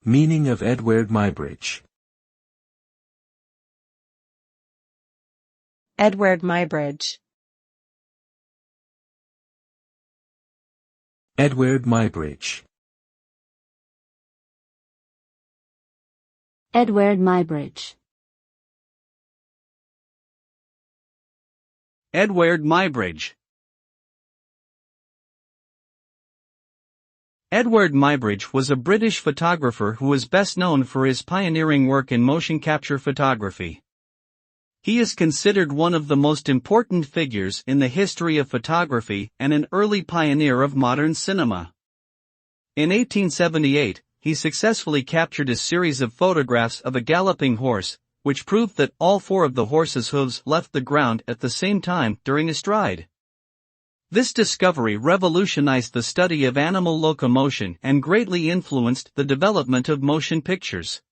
Meaning of Eadweard Muybridge. Eadweard Muybridge. Eadweard Muybridge. Eadweard Muybridge. Eadweard Muybridge. Eadweard Muybridge was a British photographer who was best known for his pioneering work in motion capture photography. He is considered one of the most important figures in the history of photography and an early pioneer of modern cinema. In 1878, he successfully captured a series of photographs of a galloping horse, which proved that all four of the horse's hooves left the ground at the same time during a stride. This discovery revolutionized the study of animal locomotion and greatly influenced the development of motion pictures.